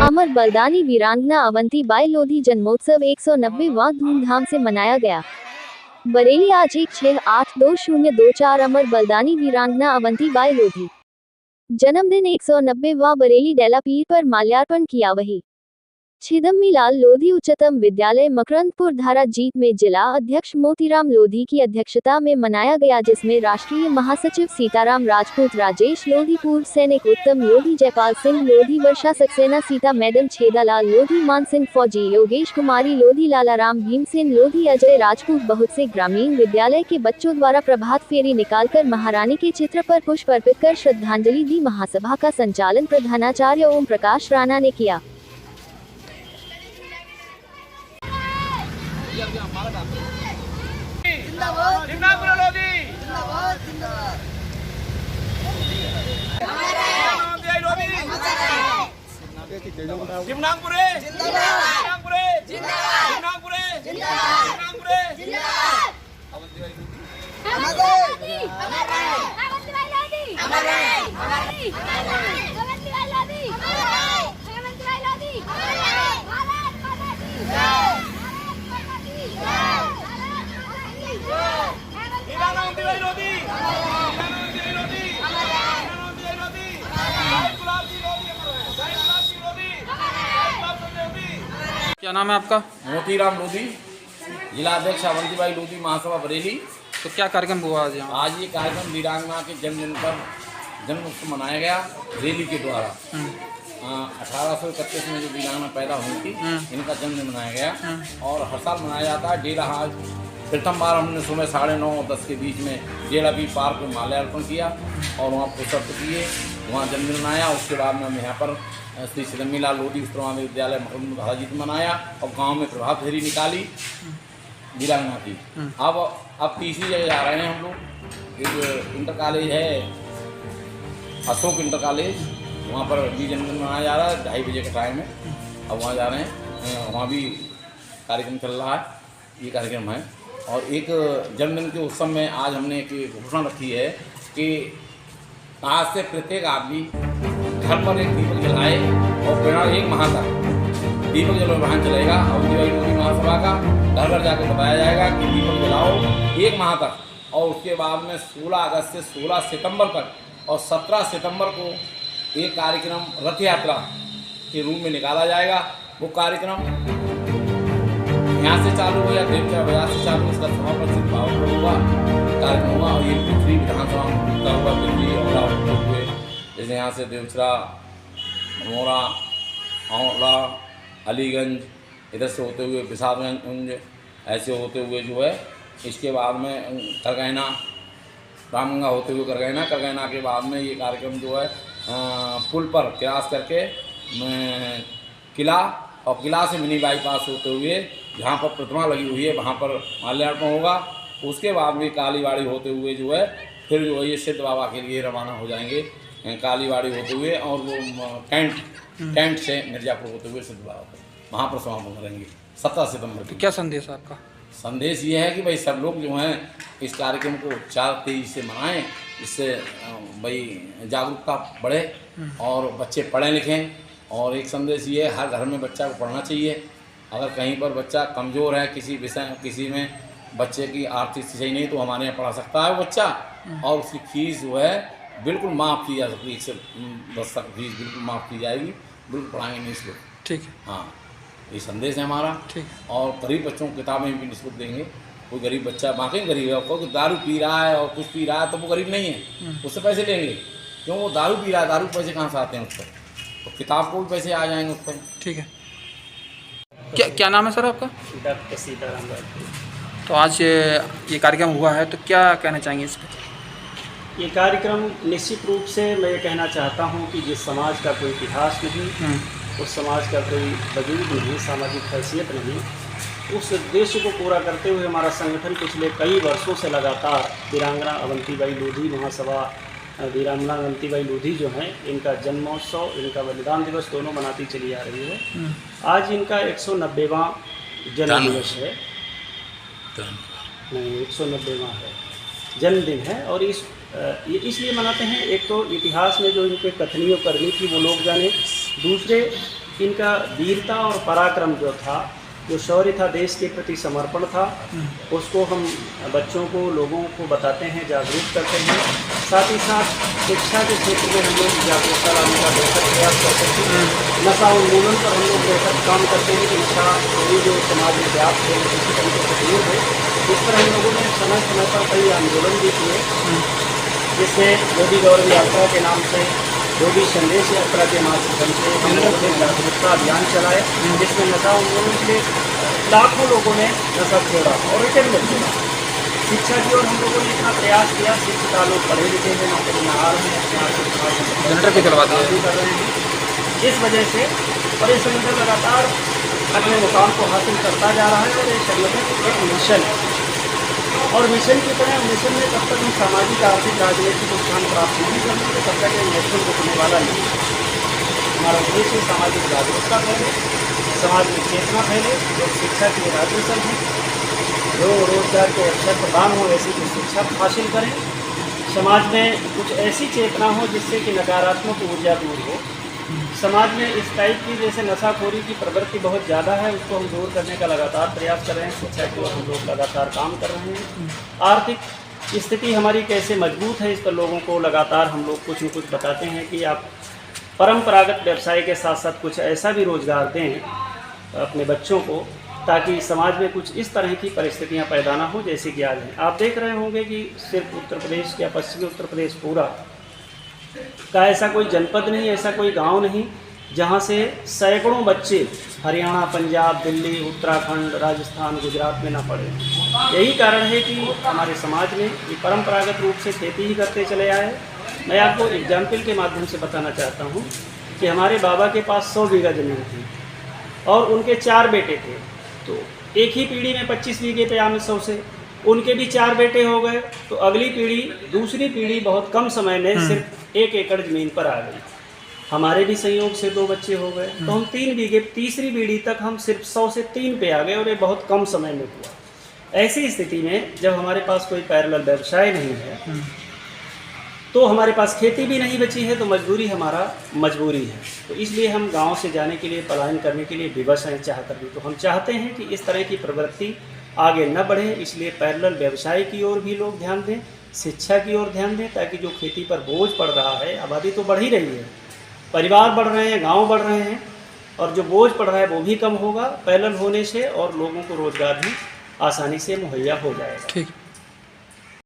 अमर बलिदानी वीरांगना अवंतीबाई लोधी जन्मोत्सव 190वां धूमधाम से मनाया गया। बरेली आज 1682024 अमर बलिदानी वीरांगना अवंतीबाई लोधी जन्मदिन 190वां बरेली डेला पीर पर माल्यार्पण किया। वही छिदम्मीलाल लोधी उच्चतम विद्यालय मकरंदपुर धारा जीत में जिला अध्यक्ष मोतीराम लोधी की अध्यक्षता में मनाया गया, जिसमें राष्ट्रीय महासचिव सीताराम राजपूत, राजेश लोधी, पूर्व सैनिक उत्तम लोधी, जयपाल सिंह लोधी, वर्षा सक्सेना, सीता मैडम, छेदालाल लोधी, मान सिंह फौजी, योगेश कुमारी लोधी, लालाराम भीमसेन लोधी, अजय राजपूत, बहुत से ग्रामीण विद्यालय के बच्चों द्वारा प्रभात फेरी निकालकर महारानी के चित्र पर पुष्प अर्पित कर श्रद्धांजलि दी। महासभा का संचालन प्रधानाचार्य ओम प्रकाश राणा ने किया। जिंदाबाद जिंदाबाद लोधी जिंदाबाद जिंदाबाद जिमनापुरे जिंदाबाद जिमनापुरे जिंदाबाद क्या नाम है आपका? मोतीराम लोधी, जिला अध्यक्ष अवंतीबाई लोधी महासभा बरेली। तो क्या कार्यक्रम हुआ आज यहाँ? आज ये कार्यक्रम वीरांगना के जन्मदिन पर जन्म उत्सव मनाया गया रैली के द्वारा। 1831 में जो वीरांगना पैदा हुई थी, इनका जन्मदिन मनाया गया और हर साल मनाया जाता है। डेला आज प्रथम बार हमने सुबह 9:30 और 10 के बीच में डेला बी पार्क में माल्यार्पण किया और वहाँ पुष्प किए, वहाँ जन्मदिन मनाया। उसके बाद में हम यहाँ पर श्री छिदम्मीलाल लोधी उच्चतम विद्यालय मकरंदपुर धारा जीत मनाया और गांव में प्रभात फेरी निकाली वीरांगना की। अब तीसरी जगह जा रहे हैं हम लोग। एक इंटर कॉलेज है, अशोक इंटर कॉलेज, वहाँ पर भी जन्मदिन मनाया जा रहा है 2:30 बजे के टाइम में। अब वहाँ जा रहे हैं, वहाँ भी कार्यक्रम चल रहा है, ये कार्यक्रम है। और एक जन्मदिन के उत्सव में आज हमने एक घोषणा रखी है कि आज से प्रत्येक आदमी घर पर एक दीपक जलाए और बिना 1 माह तक दीपक जल अभियान चलेगा। अवंतीबाई लोधी महासभा का घर घर जाकर बताया जाएगा कि दीपक जलाओ 1 माह तक। और उसके बाद में 16 अगस्त से 16 सितंबर तक और 17 सितंबर को एक कार्यक्रम रथ यात्रा के रूप में निकाला जाएगा। वो कार्यक्रम यहाँ से चालू हो या देवचा बाजार से चालू, इसका समापन सिर्फ भावपुर होगा कार्यक्रम हुआ। और ये पृथ्वी विधानसभा में होता हुआ पृथ्वी और होते हुए जैसे यहाँ से देवचरा, मोरा, औला, अलीगंज, इधर से होते हुए विशालगंज, ऐसे होते हुए जो है इसके बाद में करगैना, रामगंगा होते हुए करगैना के बाद में ये कार्यक्रम जो है पुल पर क्रॉस करके किला और किला से मिनी बाईपास होते हुए जहाँ पर प्रतिमा लगी हुई है वहाँ पर माल्यार्पण होगा। उसके बाद भी कालीबाड़ी होते हुए जो है फिर जो है ये सिद्ध बाबा के लिए रवाना हो जाएंगे कालीबाड़ी होते हुए, और वो कैंट से मिर्जापुर होते हुए सिद्ध बाबा को वहाँ पर समापन करेंगे 17 सितंबर को। क्या संदेश है आपका? संदेश ये है कि भाई सब लोग जो हैं इस कार्यक्रम को 4 तेजी से मनाएं, इससे भाई जागरूकता बढ़े और बच्चे पढ़ें लिखें। और एक संदेश ये है, हर घर में बच्चा को पढ़ना चाहिए। अगर कहीं पर बच्चा कमज़ोर है किसी विषय किसी में बच्चे की आर्थिक स्थिति सही नहीं तो हमारे यहाँ पढ़ा सकता है वो बच्चा, और उसकी फीस जो है बिल्कुल माफ़ की जा सकती है। 1 से 10 तक फीस बिल्कुल माफ़ की जाएगी, बिल्कुल पढ़ाएंगे नहीं इसको। ठीक है, हाँ, ये संदेश है हमारा। ठीक। और गरीब बच्चों को किताबें भी निस्बत देंगे। कोई गरीब बच्चा बाकी गरीब है, कोई दारू पी रहा है और कुछ पी रहा है तो वो गरीब नहीं है, उससे पैसे लेंगे। क्यों? वो दारू पी रहा है, दारू पैसे कहाँ से आते हैं उस पर, तो किताब को भी पैसे आ जाएंगे उस पर। ठीक है। क्या नाम है सर आपका? डॉक्टर सीताराम राजपूत। तो आज ये कार्यक्रम हुआ है, तो क्या कहना चाहेंगे इस पर? ये कार्यक्रम निश्चित रूप से मैं ये कहना चाहता हूँ कि जिस समाज का कोई इतिहास नहीं, उस समाज का कोई वजूद नहीं, सामाजिक हैसियत नहीं, उस उद्देश्य को पूरा करते हुए हमारा संगठन पिछले कई वर्षों से लगातार वीरांगना अवंतीबाई लोधी महासभा वीरांगना अवंतीबाई लोधी जो हैं, इनका जन्मोत्सव, इनका बलिदान दिवस दोनों मनाती चली आ रही है। आज इनका 190वां जन्मदिवस है, नहीं 190वां है जन्मदिन है। और ये इसलिए मनाते हैं, एक तो इतिहास में जो इनके कथनी और करनी थी वो लोग जाने, दूसरे इनका वीरता और पराक्रम जो था, जो शौर्य था, देश के प्रति समर्पण था, उसको हम बच्चों को, लोगों को बताते हैं, जागरूक करते हैं। साथ ही साथ शिक्षा के क्षेत्र में हम लोग जागरूकता लाने का बेहतर प्रयास करते हैं। नशा उन्मूलन पर हम लोग बेहतर काम करते हैं कि नशा कोई जो समाज में व्याप्त है किसी तरीके से दूर हो। इस पर हम लोगों ने समय समय पर कई आंदोलन भी किए, जिसमें योगी गौरव यात्रा के नाम से, योगी संदेश यात्रा के माध्यम से हम लोगों ने जागरूकता अभियान चलाए, जिसमें नशा उन्मूलन के लाखों लोगों ने नशा छोड़ा और रिटर्न में छोड़ा। शिक्षा की ओर हम लोगों ने इतना प्रयास किया, शिक्षित लोग पढ़े लिखे हैं, नौकरी नहार हैं, अपने आर्थिक जनरेटर भी चलवा दिए कर रहे हैं। इस वजह से और ये संगठन लगातार अपने मुकाम को हासिल करता जा रहा है और ये संगठन एक मिशन है और मिशन की तरह मिशन में जब तक हम सामाजिक, आर्थिक, राजनीतिक उत्थान प्राप्त नहीं करेंगे तब तक ये नेशन रुकने वाला नहीं है। हमारा उद्देश्य सामाजिक जागरूकता फैले, समाज में चेतना फैले, लोग शिक्षा के लिए अग्रसर हैं, जो रोजगार के अवसर प्रदान हो ऐसी कुछ शिक्षा हासिल करें, समाज में कुछ ऐसी चेतना हो जिससे कि नकारात्मक ऊर्जा दूर हो। समाज में इस टाइप की जैसे नशाखोरी की प्रवृत्ति बहुत ज़्यादा है, उसको हम दूर करने का लगातार प्रयास कर रहे हैं। शिक्षा की ओर हम लोग लगातार काम कर रहे हैं। आर्थिक स्थिति हमारी कैसे मजबूत है, इस पर लोगों को लगातार हम लोग कुछ न कुछ बताते हैं कि आप परंपरागत व्यवसाय के साथ साथ कुछ ऐसा भी रोज़गार दें अपने बच्चों को, ताकि समाज में कुछ इस तरह की परिस्थितियां पैदा ना हो जैसे कि आज हैं। आप देख रहे होंगे कि सिर्फ उत्तर प्रदेश या पश्चिमी उत्तर प्रदेश पूरा का ऐसा कोई जनपद नहीं, ऐसा कोई गांव नहीं जहां से सैकड़ों बच्चे हरियाणा, पंजाब, दिल्ली, उत्तराखंड, राजस्थान, गुजरात में ना पढ़े। यही कारण है कि हमारे समाज में ये परंपरागत रूप से खेती ही करते चले आए। मैं आपको एग्जाम्पल के माध्यम से बताना चाहता हूँ कि हमारे बाबा के पास 100 बीघा ज़मीन थी और उनके 4 बेटे थे, तो एक ही पीढ़ी में 25 बीघे पे आम 100 से उनके भी 4 बेटे हो गए, तो अगली पीढ़ी, दूसरी पीढ़ी बहुत कम समय में सिर्फ 1 एकड़ ज़मीन पर आ गई। हमारे भी संयोग से 2 बच्चे हो गए, तो हम 3 बीघे, तीसरी पीढ़ी तक हम सिर्फ 100 से 3 पे आ गए और ये बहुत कम समय में हुआ। ऐसी स्थिति में जब हमारे पास कोई पैरेलल व्यवसाय नहीं है, तो हमारे पास खेती भी नहीं बची है, तो मजबूरी हमारा मजबूरी है। तो इसलिए हम गांव से जाने के लिए, पलायन करने के लिए विवश हैं चाह कर भी। तो हम चाहते हैं कि इस तरह की प्रवृत्ति आगे न बढ़े, इसलिए पैरेलल व्यवसाय की ओर भी लोग ध्यान दें, शिक्षा की ओर ध्यान दें, ताकि जो खेती पर बोझ पड़ रहा है, आबादी तो बढ़ ही रही है, परिवार बढ़ रहे हैं, गाँव बढ़ रहे हैं, और जो बोझ पड़ रहा है वो भी कम होगा पैरेलल होने से, और लोगों को रोज़गार भी आसानी से मुहैया हो जाएगा। ठीक।